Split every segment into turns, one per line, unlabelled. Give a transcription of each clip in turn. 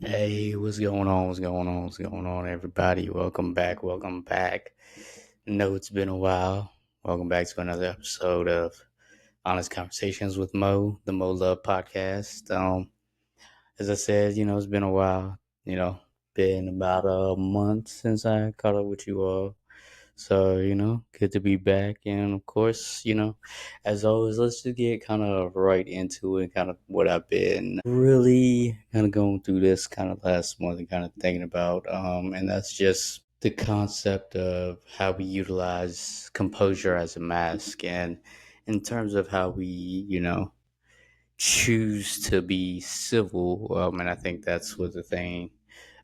Hey, what's going on? What's going on, everybody? Welcome back. Welcome back. Know it's been a while. Welcome back to another episode of Honest Conversations with Mo, the Mo Love podcast. As I said, it's been a while. Been about a month since I caught up with you all. So, good to be back. And of course, as always, let's just get kind of right into it, kind of what I've been really kind of going through this kind of last month and kind of thinking about. And that's just the concept of how we utilize composure as a mask and in terms of how we, choose to be civil. And I think that's what the thing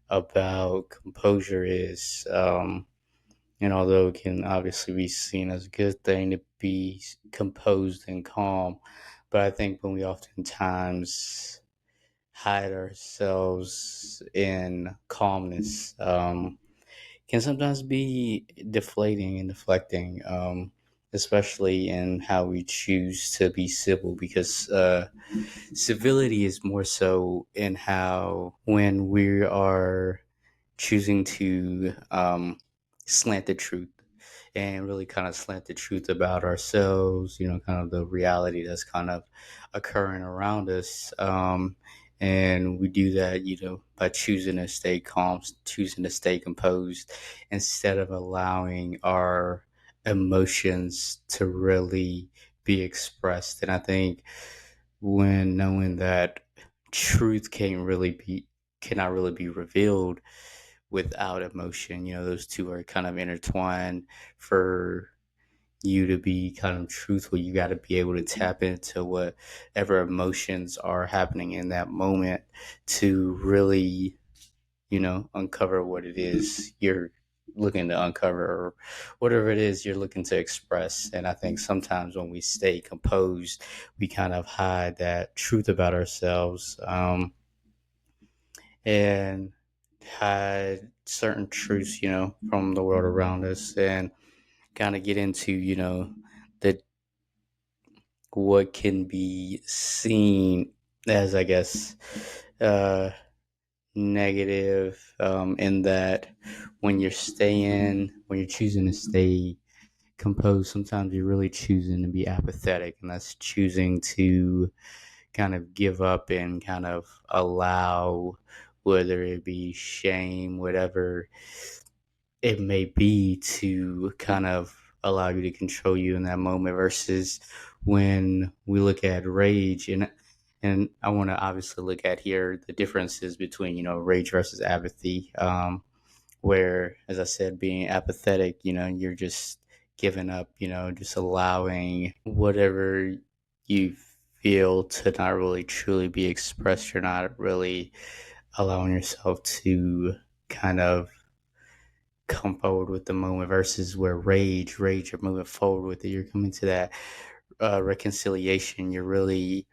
about composure is. And although it can obviously be seen as a good thing to be composed and calm, but I think when we oftentimes hide ourselves in calmness, can sometimes be deflating and deflecting, especially in how we choose to be civil, because civility is more so in how when we are choosing to slant the truth and really kind of slant the truth about ourselves, kind of the reality that's kind of occurring around us. And we do that, by choosing to stay calm, choosing to stay composed instead of allowing our emotions to really be expressed. And I think when knowing that truth cannot really be revealed without emotion. Those two are kind of intertwined. For you to be kind of truthful, you got to be able to tap into whatever emotions are happening in that moment to really, uncover what it is you're looking to uncover, or whatever it is you're looking to express. And I think sometimes when we stay composed, we kind of hide that truth about ourselves. And had certain truths, from the world around us, and kind of get into, the what can be seen as, I guess, uh, negative, in that when you're choosing to stay composed, sometimes you're really choosing to be apathetic, and that's choosing to kind of give up and kind of allow, whether it be shame, whatever it may be, to kind of allow you to control you in that moment, versus when we look at rage. And I want to obviously look at here the differences between, rage versus apathy, where, as I said, being apathetic, you're just giving up, just allowing whatever you feel to not really truly be expressed. You're not really allowing yourself to kind of come forward with the moment, versus where rage, you're moving forward with it. You're coming to that reconciliation. You're really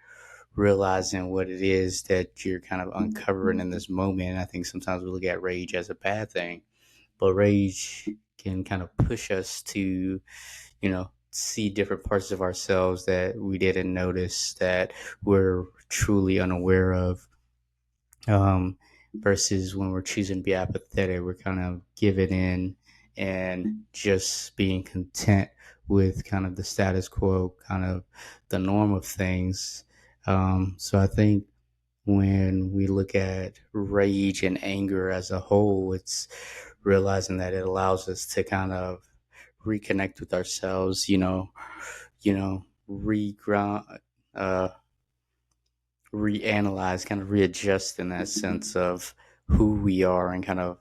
realizing what it is that you're kind of uncovering in this moment. And I think sometimes we look at rage as a bad thing, but rage can kind of push us to, see different parts of ourselves that we didn't notice, that we're truly unaware of. Versus when we're choosing to be apathetic, we're kind of giving in and just being content with kind of the status quo, kind of the norm of things. So I think when we look at rage and anger as a whole, it's realizing that it allows us to kind of reconnect with ourselves, reground, reanalyze, kind of readjust in that sense of who we are, and kind of,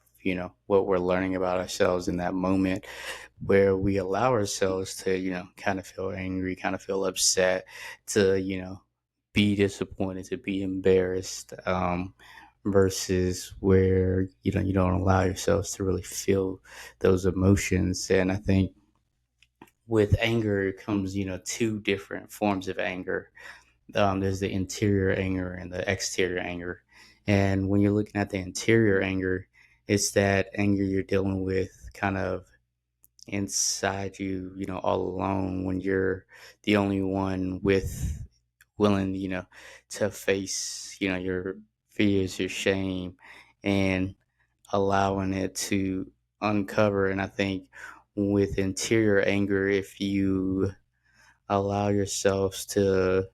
what we're learning about ourselves in that moment, where we allow ourselves to, kind of feel angry, kind of feel upset, to, be disappointed, to be embarrassed, versus where, you don't allow yourselves to really feel those emotions. And I think with anger comes, two different forms of anger. There's the interior anger and the exterior anger. And when you're looking at the interior anger, it's that anger you're dealing with kind of inside you, all alone, when you're the only one with willing, to face, your fears, your shame, and allowing it to uncover. And I think with interior anger, if you allow yourselves to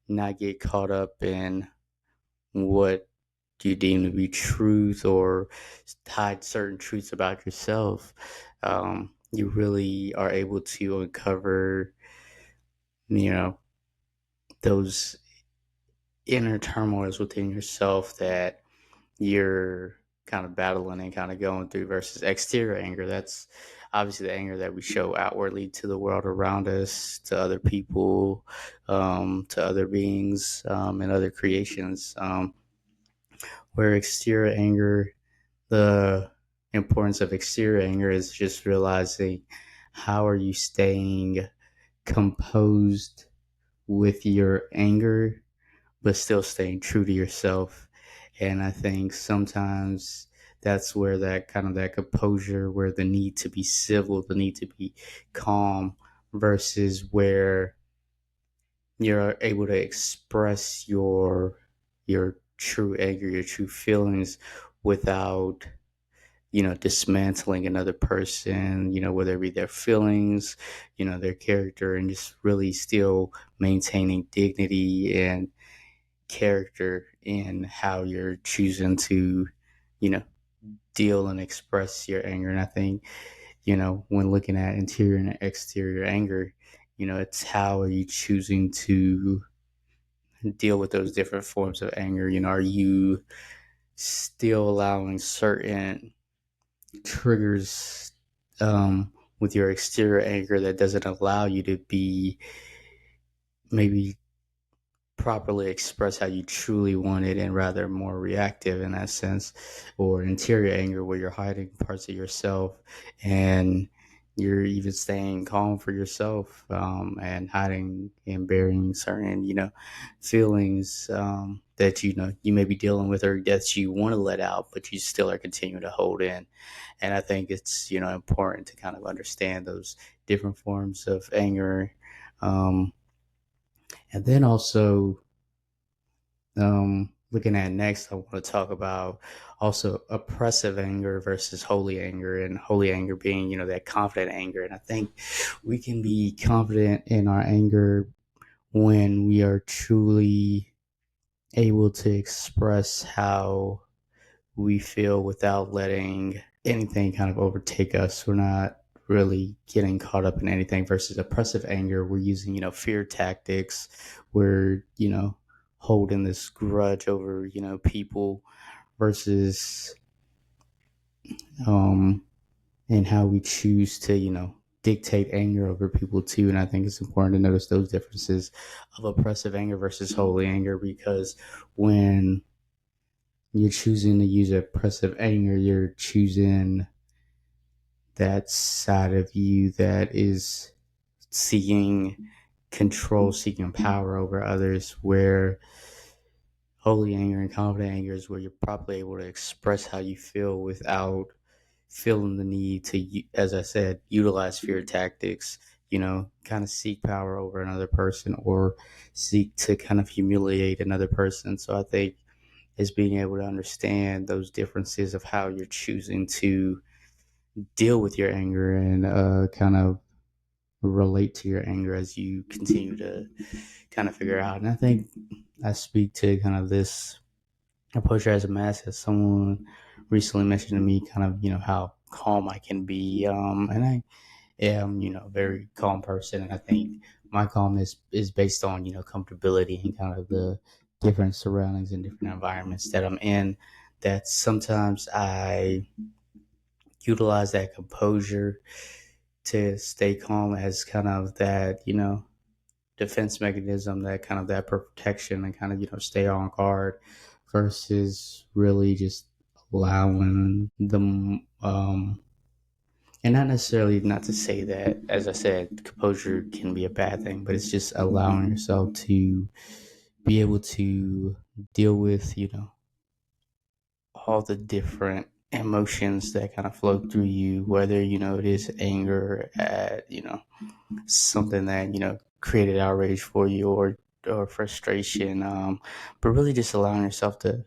not get caught up in what you deem to be truth or hide certain truths about yourself, you really are able to uncover, you know, those inner turmoils within yourself that you're kind of battling and kind of going through versus exterior anger. That's obviously the anger that we show outwardly to the world around us, to other people, to other beings, and other creations. Where exterior anger, the importance of exterior anger is just realizing how are you staying composed with your anger but still staying true to yourself. And I think sometimes that's where that kind of that composure, where the need to be civil, the need to be calm, versus where you're able to express your true anger, your true feelings without, dismantling another person, whether it be their feelings, their character, and just really still maintaining dignity and character in how you're choosing to, you know, deal and express your anger. And I think, when looking at interior and exterior anger, it's how are you choosing to deal with those different forms of anger? Are you still allowing certain triggers with your exterior anger that doesn't allow you to be maybe properly express how you truly want it and rather more reactive in that sense, or interior anger where you're hiding parts of yourself and you're even staying calm for yourself, and hiding and burying certain feelings, that you may be dealing with or that you want to let out but you still are continuing to hold in. And I think it's important to kind of understand those different forms of anger, and then also, looking at next, I want to talk about also oppressive anger versus holy anger, and holy anger being, that confident anger. And I think we can be confident in our anger when we are truly able to express how we feel without letting anything kind of overtake us. We're not really getting caught up in anything versus oppressive anger. We're using, fear tactics. We're, holding this grudge over, people versus, um, and how we choose to, dictate anger over people too. And I think it's important to notice those differences of oppressive anger versus holy anger, because when you're choosing to use oppressive anger, you're choosing that side of you that is seeking control, seeking power over others, where holy anger and confident anger is where you're properly able to express how you feel without feeling the need to, as I said, utilize fear tactics, kind of seek power over another person or seek to kind of humiliate another person. So I think is being able to understand those differences of how you're choosing to deal with your anger and kind of relate to your anger as you continue to kind of figure out. And I think I speak to kind of this Composure as a mask, as someone recently mentioned to me, kind of, how calm I can be. And I am, a very calm person. And I think my calmness is based on, comfortability and kind of the different surroundings and different environments that I'm in, that sometimes I utilize that composure to stay calm as kind of that, defense mechanism, that kind of that protection and kind of, stay on guard versus really just allowing them, and not necessarily, not to say that, as I said, composure can be a bad thing, but it's just allowing yourself to be able to deal with, all the different emotions that kind of flow through you, whether, it is anger at, something that, created outrage for you, or frustration, but really just allowing yourself to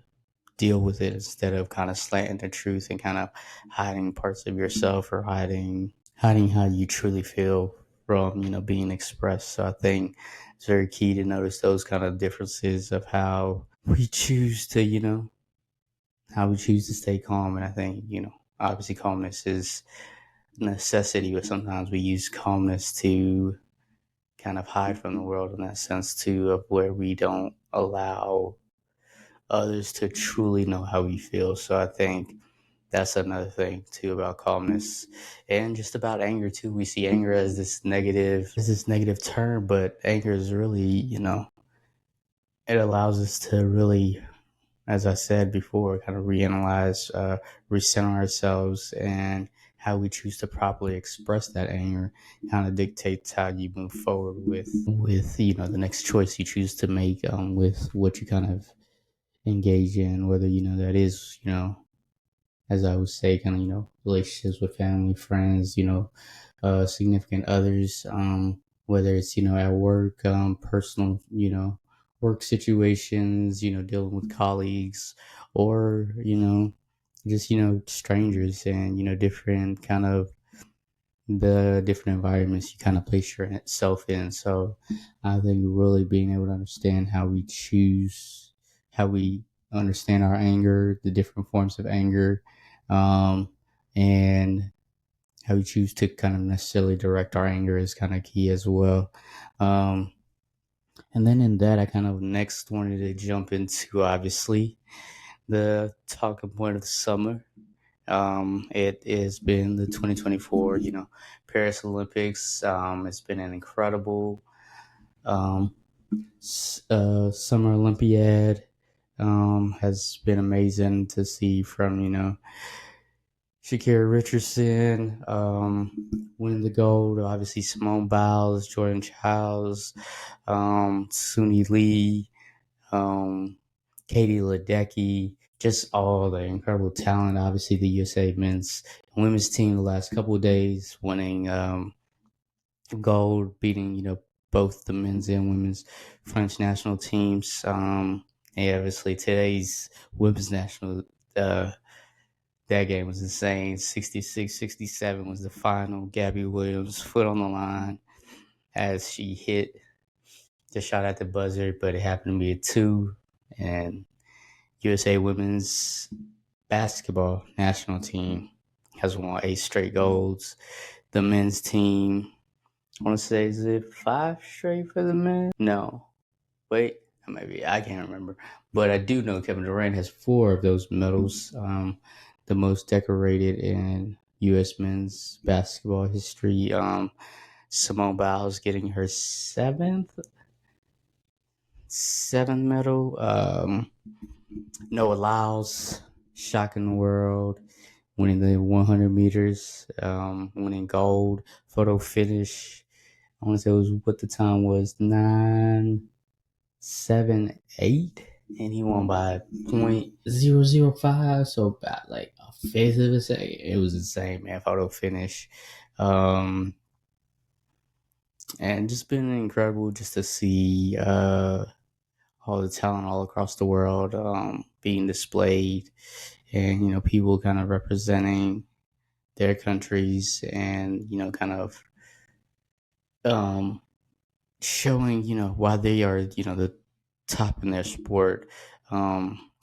deal with it instead of kind of slanting the truth and kind of hiding parts of yourself or hiding how you truly feel from being expressed. So I think it's very key to notice those kind of differences of how we choose to how we choose to stay calm. And I think obviously calmness is a necessity, but sometimes we use calmness to kind of hide from the world in that sense too, of where we don't allow others to truly know how we feel. So I think that's another thing too about calmness and just about anger too. We see anger as this negative term, but anger is really, it allows us to really, as I said before, kind of reanalyze, recenter ourselves, and how we choose to properly express that anger kind of dictates how you move forward with the next choice you choose to make, with what you kind of engage in, whether that is as I would say, kind of relationships with family, friends, significant others, whether it's at work, personal, work situations, dealing with colleagues, or just strangers, and different kind of the different environments you kind of place yourself in. So I think really being able to understand how we choose, how we understand our anger, the different forms of anger, um, and how we choose to kind of necessarily direct our anger is kind of key as well. Um, and then in that, I kind of next wanted to jump into obviously the talking point of the summer. It has been the 2024, Paris Olympics. It's been an incredible um, summer Olympiad. Has been amazing to see from, Shakira Richardson winning the gold. Obviously, Simone Biles, Jordan Childs, Suni Lee, um, Katie Ledecky, just all the incredible talent. Obviously, the USA men's and women's team the last couple of days winning gold, beating both the men's and women's French national teams. And obviously, today's women's national that game was insane. 66-67 was the final. Gabby Williams foot on the line as she hit the shot at the buzzer, but it happened to be a two, and USA women's basketball national team has won 8 straight golds. The men's team, I want to say, is it 5 straight for the men? No. Wait, maybe. I can't remember. But I do know Kevin Durant has 4 of those medals, the most decorated in U.S. men's basketball history. Simone Biles getting her seventh medal. Noah Lyles, shocking the world, winning the 100 meters, winning gold, photo finish. I want to say it was what the time was, 9.78, and he won by 0.005, so about like a fifth of a second. It was insane, man. Photo finish. And just been incredible just to see all the talent all across the world being displayed, and people kind of representing their countries, and kind of um, showing why they are the top in their sport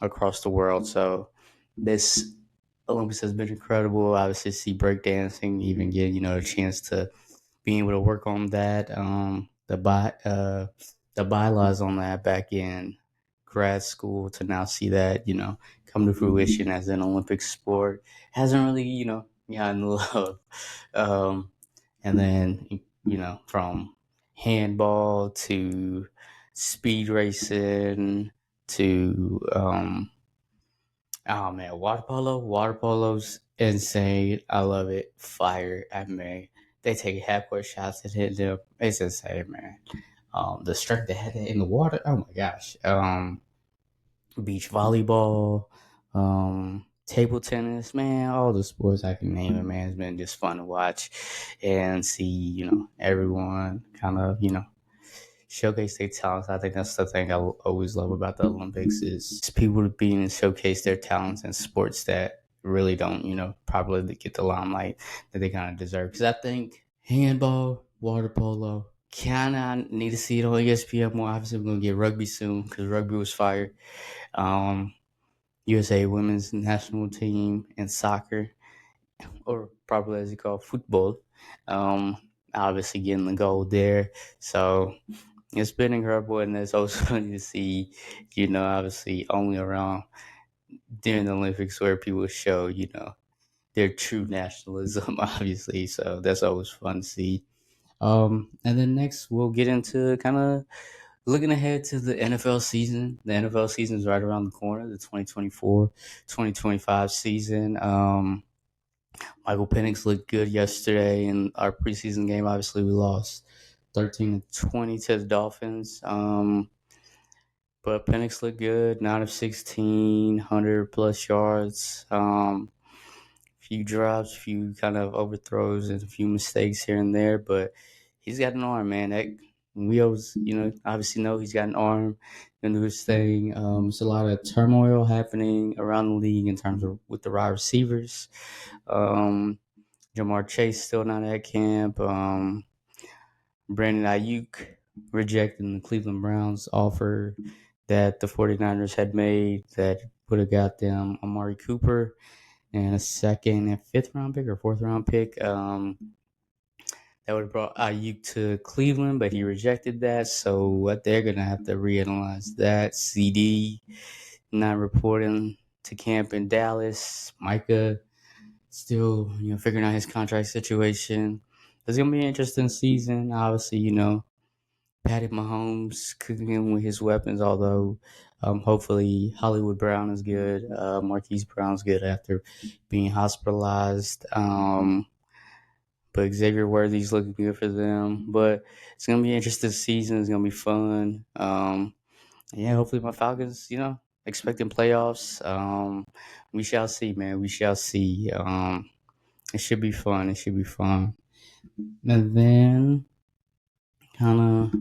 across the world. So this Olympics has been incredible. Obviously, see breakdancing, even get a chance to being able to work on that. The bylaws on that back in grad school, to now see that come to fruition as an Olympic sport hasn't really gotten love. And then from handball to speed racing to oh man, water polo's insane. I love it. Fire. I mean, they take half court shots and hit them. It's insane, man. The strength they had in the water. Oh my gosh. Beach volleyball, table tennis, man. All the sports I can name it, man. It's been just fun to watch and see. Everyone kind of showcase their talents. I think that's the thing I always love about the Olympics is people being to showcase their talents in sports that really don't, probably get the limelight that they kind of deserve. Because I think handball, water polo, kind of need to see it on ESPN more. Obviously, we're going to get rugby soon because rugby was fired. Um, USA women's national team and soccer, or probably as you call football, um, obviously getting the gold there. So it's been incredible, and it's also funny to see, obviously only around during the Olympics where people show, their true nationalism, obviously. So that's always fun to see. And then next we'll get into kind of looking ahead to the NFL season. The NFL season is right around the corner, the 2024-2025 season. Michael Penix looked good yesterday in our preseason game. Obviously, we lost 13-20 to the Dolphins. But Penix looked good, 9 of 16, 100 plus yards. Few drops, few kind of overthrows, and a few mistakes here and there. But he's got an arm, man. We always, obviously know he's got an arm and do his thing. There's a lot of turmoil happening around the league in terms of with the wide receivers. Jamar Chase still not at camp. Brandon Ayuk rejecting the Cleveland Browns offer that the 49ers had made that would have got them Amari Cooper and a second and fifth round pick or fourth round pick. That would have brought Ayuk to Cleveland, but he rejected that. So what they're gonna have to reanalyze that. CD not reporting to camp in Dallas. Micah still, figuring out his contract situation. It's gonna be an interesting season. Obviously, Patty Mahomes cooking in with his weapons, although hopefully Hollywood Brown is good. Marquise Brown's good after being hospitalized. But Xavier Worthy's looking good for them. But it's going to be an interesting season. It's going to be fun. Yeah, hopefully my Falcons, expecting playoffs. We shall see, man. We shall see. It should be fun. It should be fun. And then kind of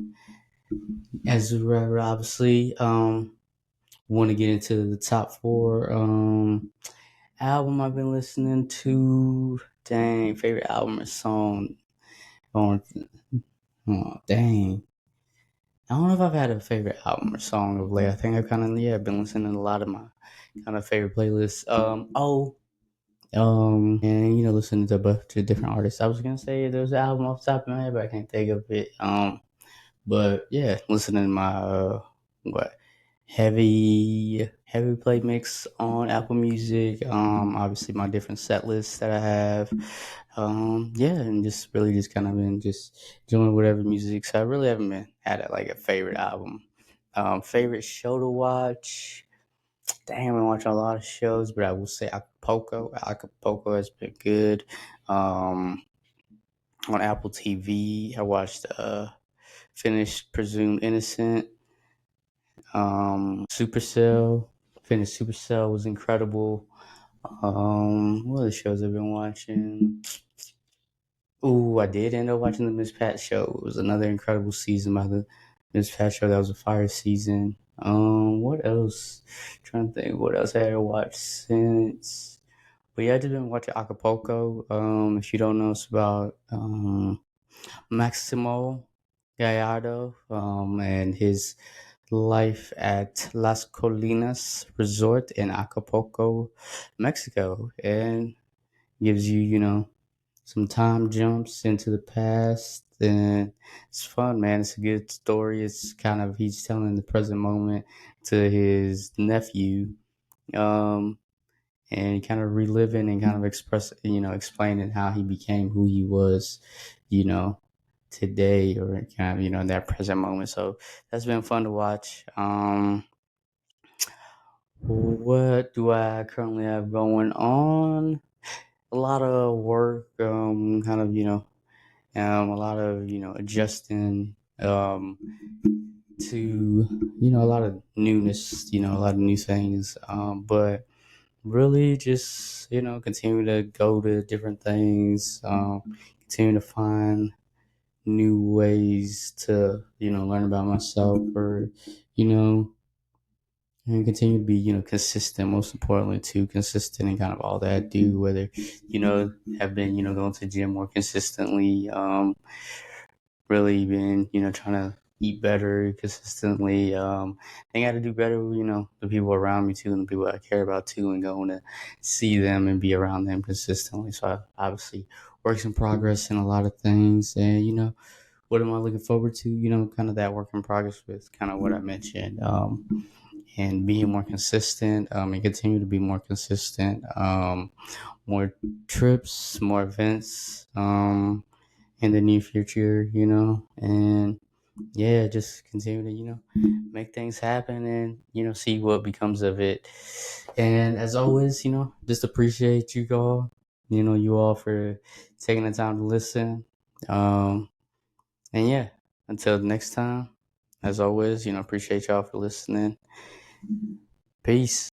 as we're obviously want to get into the top four album I've been listening to. Dang, favorite album or song. Oh, dang. I don't know if I've had a favorite album or song of late. I think I've kind of been listening to a lot of my kind of favorite playlists. And listening to a bunch of different artists. I was gonna say there's an album off the top of my head, but I can't think of it. But yeah, listening to my what heavy play mix on Apple Music. Obviously my different set lists that I have. Yeah, and just really just kind of been just doing whatever music. So I really haven't been had like a favorite album. Favorite show to watch. Damn, I watch a lot of shows, but I will say Acapulco. Acapulco has been good. On Apple TV, I watched finished Presumed Innocent. Supercell. Finished Supercell was incredible. What other shows I've been watching? Ooh, I did end up watching the Miss Pat show. It was another incredible season by the Miss Pat show. That was a fire season. What else? Trying to think what else I had watched since. But yeah, I just been watching Acapulco. If you don't know, it's about Maximo Gallardo and his life at Las Colinas Resort in Acapulco, Mexico, and gives you, some time jumps into the past, and it's fun, man. It's a good story. It's kind of he's telling the present moment to his nephew, um, and kind of reliving and kind of explaining how he became who he was, you know, today or kind of in that present moment. So that's been fun to watch. What do I currently have going on? A lot of work, kind of a lot of adjusting to a lot of newness, a lot of new things, but really just continue to go to different things, continue to find new ways to, learn about myself, or, you know, and continue to be, consistent, most importantly too, consistent in kind of all that I do, whether, have been, going to the gym more consistently, really been, trying to eat better consistently. I got to do better with, the people around me too, and the people I care about too, and going to see them and be around them consistently. So I obviously works in progress in a lot of things, and what am I looking forward to? Kind of that work in progress with kind of what I mentioned, and being more consistent, and continue to be more consistent. More trips, more events, in the near future, and yeah, just continue to, make things happen, and, see what becomes of it. And as always, just appreciate you all, you all for taking the time to listen. And yeah, until next time, as always, appreciate y'all for listening. Peace.